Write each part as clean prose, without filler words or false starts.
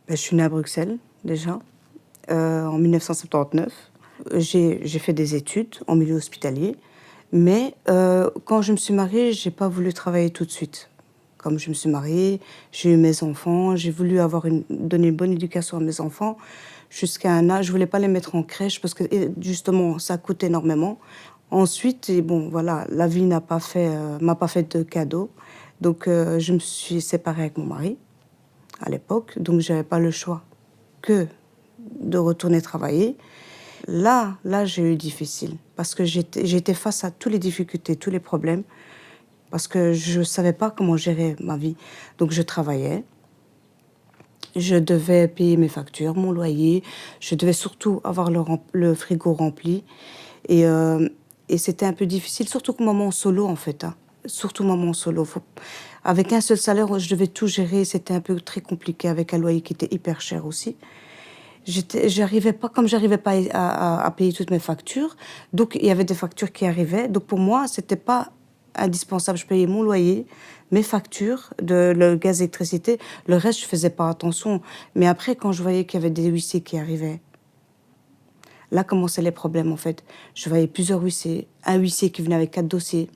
Je suis née à Bruxelles, déjà, en 1979. J'ai fait des études en milieu hospitalier, mais quand je me suis mariée, j'ai pas voulu travailler tout de suite. Comme je me suis mariée, j'ai eu mes enfants, j'ai voulu donner une bonne éducation à mes enfants jusqu'à un âge. Je voulais pas les mettre en crèche parce que justement, ça coûte énormément. Ensuite, et bon, voilà, la vie m'a pas fait de cadeau. Donc, je me suis séparée avec mon mari à l'époque, donc j'avais pas le choix que de retourner travailler. Là, j'ai eu difficile parce que j'étais face à toutes les difficultés, tous les problèmes, parce que je savais pas comment gérer ma vie. Donc, je travaillais, je devais payer mes factures, mon loyer, je devais surtout avoir le frigo rempli. Et, euh, et c'était un peu difficile, surtout que maman solo, en fait. Hein. Surtout maman solo. Avec un seul salaire, je devais tout gérer. C'était un peu très compliqué avec un loyer qui était hyper cher aussi. J'arrivais pas à payer toutes mes factures. Donc, il y avait des factures qui arrivaient. Donc, pour moi, c'était pas indispensable. Je payais mon loyer, mes factures, le gaz, l'électricité. Le reste, je faisais pas attention. Mais après, quand je voyais qu'il y avait des huissiers qui arrivaient, là commençaient les problèmes, en fait. Je voyais plusieurs huissiers. Un huissier qui venait avec 4 dossiers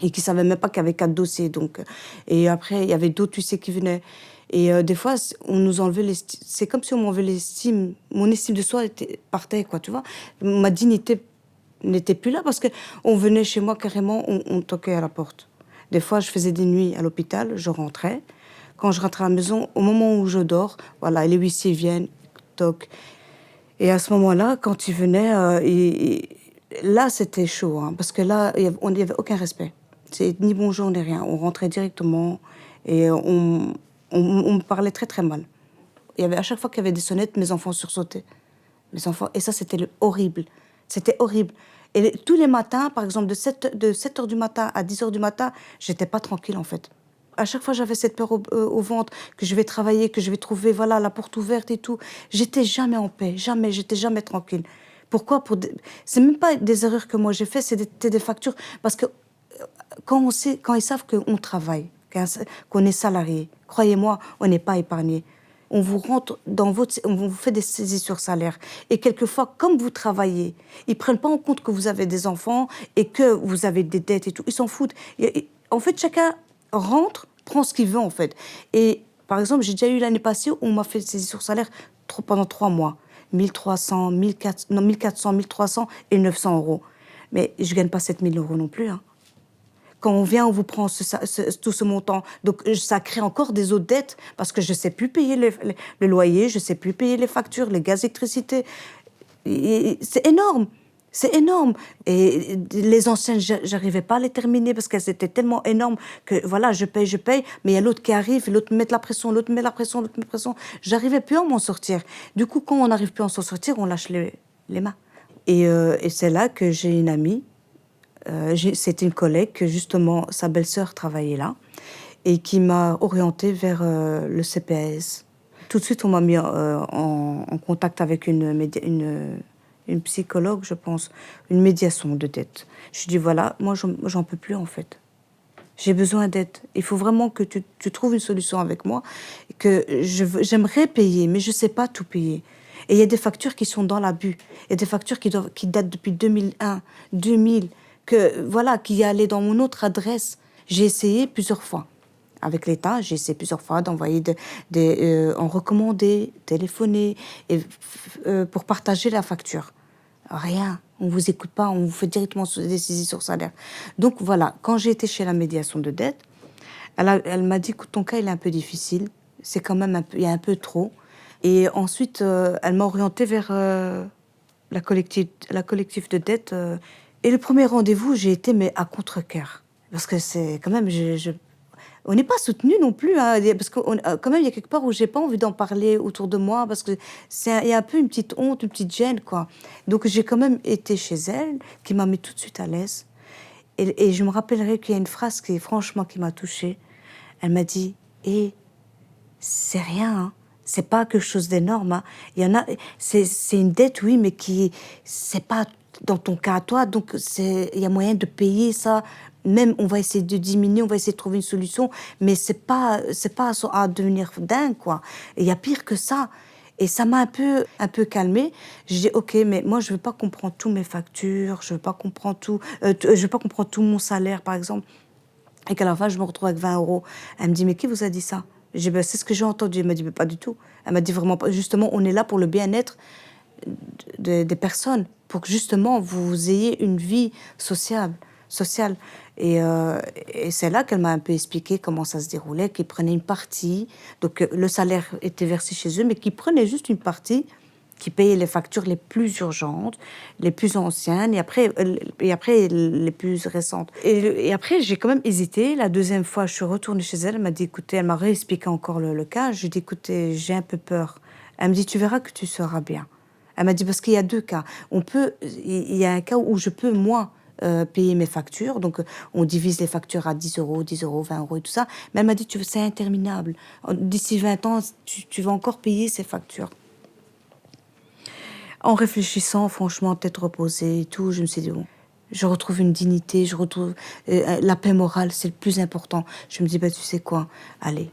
et qui ne savait même pas qu'il y avait 4 dossiers. Donc. Et après, il y avait d'autres huissiers qui venaient. Et des fois, on nous enlevait l'estime. C'est comme si on m'enlevait l'estime. Mon estime de soi partait, quoi, tu vois. Ma dignité n'était plus là parce qu'on venait chez moi carrément, on toquait à la porte. Des fois, je faisais des nuits à l'hôpital, je rentrais. Quand je rentrais à la maison, au moment où je dors, voilà, les huissiers viennent, toquent. Et à ce moment-là, quand ils venaient, là, c'était chaud, hein, parce que là, il n'y avait aucun respect. C'est ni bonjour ni rien. On rentrait directement et on me parlait très, très mal. À chaque fois qu'il y avait des sonnettes, mes enfants sursautaient. Mes enfants, et ça, c'était horrible. C'était horrible. Et tous les matins, par exemple, de 7 heures du matin à 10 heures du matin, j'étais pas tranquille, en fait. À chaque fois, j'avais cette peur au ventre, que je vais travailler, que je vais trouver, voilà, la porte ouverte et tout. J'étais jamais en paix, jamais, j'étais jamais tranquille. Pourquoi? C'est même pas des erreurs que moi j'ai fait, c'était des factures. Parce que quand ils savent qu'on travaille, qu'on est salarié, croyez-moi, on n'est pas épargné. On vous rentre on vous fait des saisies sur salaire. Et quelquefois, comme vous travaillez, ils prennent pas en compte que vous avez des enfants et que vous avez des dettes et tout. Ils s'en foutent. En fait, chacun rentre, prend ce qu'il veut, en fait. Et par exemple, j'ai déjà eu l'année passée où on m'a fait saisie sur salaire pendant 3 mois. 1300, 1400, non, 1400, 1300 et 900 euros. Mais je gagne pas 7000 euros non plus, hein. Quand on vient, on vous prend tout ce montant. Donc, ça crée encore des autres dettes parce que je ne sais plus payer le loyer, je ne sais plus payer les factures, les gaz, l'électricité. C'est énorme. C'est énorme. Et les anciennes, j'arrivais pas à les terminer parce qu'elles étaient tellement énormes que, voilà, je paye, mais il y a l'autre qui arrive, l'autre met la pression, l'autre met la pression, l'autre met la pression. J'arrivais plus à m'en sortir. Du coup, quand on n'arrive plus à s'en sortir, on lâche les mains. Et c'est là que j'ai une amie. C'était une collègue que, justement, sa belle-sœur travaillait là et qui m'a orientée vers le CPAS. Tout de suite, on m'a mis en contact avec une psychologue, je pense, une médiation de dette. Je lui dis, voilà, moi, j'en peux plus, en fait. J'ai besoin d'aide. Il faut vraiment que tu trouves une solution avec moi, que j'aimerais payer, mais je ne sais pas tout payer. Et il y a des factures qui sont dans l'abus. Il y a des factures qui datent depuis 2001, 2000, qui allaient dans mon autre adresse. J'ai essayé plusieurs fois. Avec l'État, j'ai essayé plusieurs fois d'envoyer en recommandé, téléphoner, pour partager la facture. Rien. On ne vous écoute pas, on vous fait directement des saisies sur salaire. Donc voilà, quand j'ai été chez la médiation de dette, elle m'a dit que ton cas il est un peu difficile, c'est quand même il y a un peu trop. Et ensuite, elle m'a orientée vers la collectif de dette. Et le premier rendez-vous, j'ai été mais à contre-cœur. Parce que c'est quand même, on n'est pas soutenu non plus, hein, parce que quand même, il y a quelque part où j'ai pas envie d'en parler autour de moi, parce que il y a un peu une petite honte, une petite gêne, quoi. Donc j'ai quand même été chez elle, qui m'a mis tout de suite à l'aise. Et je me rappellerai qu'il y a une phrase franchement, qui m'a touchée. Elle m'a dit, c'est rien, hein. C'est pas quelque chose d'énorme, hein. Il y en a, c'est une dette, oui, mais c'est pas dans ton cas à toi, donc il y a moyen de payer ça. même on va essayer de diminuer, on va essayer de trouver une solution, mais c'est pas à devenir dingue, quoi. Et il y a pire que ça. Et ça m'a un peu calmée. Je dis: «OK, mais moi, je veux pas qu'on prenne tous mes factures, je veux pas qu'on prenne tout, je veux pas qu'on prenne tout mon salaire», par exemple, et qu'à la fin, je me retrouve avec 20 €. Elle me dit: «Mais qui vous a dit ça?» J'ai dit: «Bah, c'est ce que j'ai entendu». Elle m'a dit: «Mais pas du tout». Elle m'a dit: «Vraiment pas. Justement, on est là pour le bien-être des personnes, pour que justement vous ayez une vie sociale. Et c'est là qu'elle m'a un peu expliqué comment ça se déroulait, qu'ils prenaient une partie, donc le salaire était versé chez eux, mais qu'ils prenaient juste une partie, qui payaient les factures les plus urgentes, les plus anciennes, et après les plus récentes. Et après, j'ai quand même hésité. La deuxième fois, je suis retournée chez elle. Elle m'a dit: «Écoutez», elle m'a réexpliqué encore le cas. Je lui ai dit: «Écoutez, j'ai un peu peur». Elle me dit: «Tu verras que tu seras bien». Elle m'a dit: «Parce qu'il y a 2 cas. Il y a un cas où je peux, moi, payer mes factures, donc on divise les factures à 10 €, 10 €, 20 € et tout ça. Mais elle m'a dit: «Tu C'est interminable. D'ici 20 ans, tu vas encore payer ces factures». En réfléchissant, franchement, tête reposée et tout, je me suis dit: «Bon, je retrouve une dignité, je retrouve, la paix morale, c'est le plus important». Je me dis: «Bah, tu sais quoi? Allez,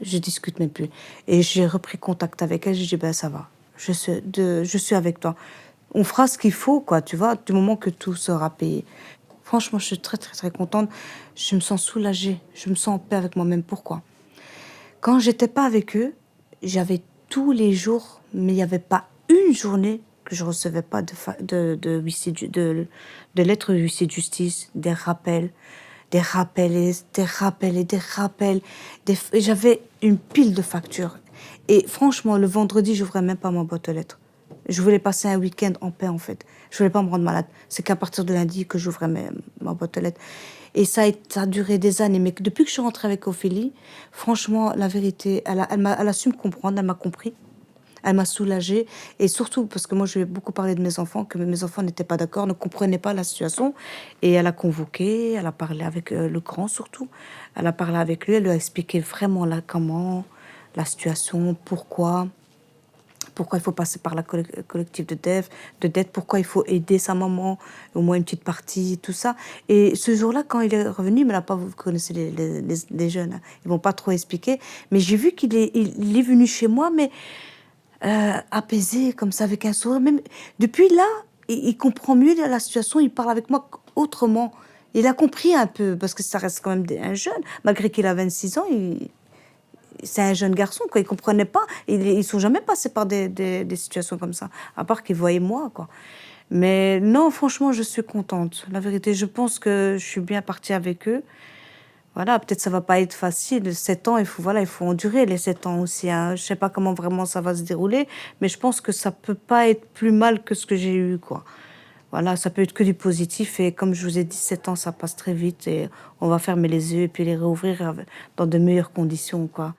je discute même plus». Et j'ai repris contact avec elle. J'ai dit: «Ben, ça va, je suis avec toi. On fera ce qu'il faut, quoi», tu vois? Du moment que tout sera payé. Franchement, je suis très, très, très contente. Je me sens soulagée, je me sens en paix avec moi-même. Pourquoi? Quand j'étais pas avec eux, j'avais tous les jours, mais il y avait pas une journée que je recevais pas de huissier de lettres de huissier de justice, des rappels et des rappels et des rappels. Et j'avais une pile de factures. Et franchement, le vendredi, j'ouvrais même pas ma boîte aux lettres. Je voulais passer un week-end en paix, en fait. Je voulais pas me rendre malade. C'est qu'à partir de lundi que j'ouvrais ma boîte aux lettres. Et ça a duré des années. Mais depuis que je suis rentrée avec Ophélie, franchement, la vérité, elle a su me comprendre, elle m'a compris. Elle m'a soulagée. Et surtout, parce que moi, je lui ai beaucoup parlé de mes enfants, que mes enfants n'étaient pas d'accord, ne comprenaient pas la situation. Et elle a convoqué, elle a parlé avec le grand surtout. Elle a parlé avec lui, elle lui a expliqué vraiment là comment, la situation, pourquoi il faut passer par la collectif de dette, pourquoi il faut aider sa maman, au moins une petite partie, tout ça. Et ce jour-là, quand il est revenu, mais là, pas, vous connaissez les jeunes, hein, ils vont pas trop expliquer, mais j'ai vu qu'il est venu chez moi, mais apaisé, comme ça, avec un sourire. Même depuis là, il comprend mieux la situation, il parle avec moi autrement. Il a compris un peu, parce que ça reste quand même un jeune, malgré qu'il a 26 ans, c'est un jeune garçon, quoi. Il comprenait pas. Ils sont jamais passés par des situations comme ça, à part qu'ils voyaient moi, quoi. Mais non, franchement, je suis contente. La vérité, je pense que je suis bien partie avec eux. Voilà, peut-être ça va pas être facile. 7 ans, il faut endurer les 7 ans aussi, hein. Je sais pas comment vraiment ça va se dérouler, mais je pense que ça peut pas être plus mal que ce que j'ai eu, quoi. Voilà, ça peut être que du positif. Et comme je vous ai dit, 7 ans, ça passe très vite, et on va fermer les yeux et puis les réouvrir dans de meilleures conditions, quoi.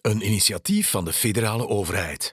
Een initiatief van de federale overheid.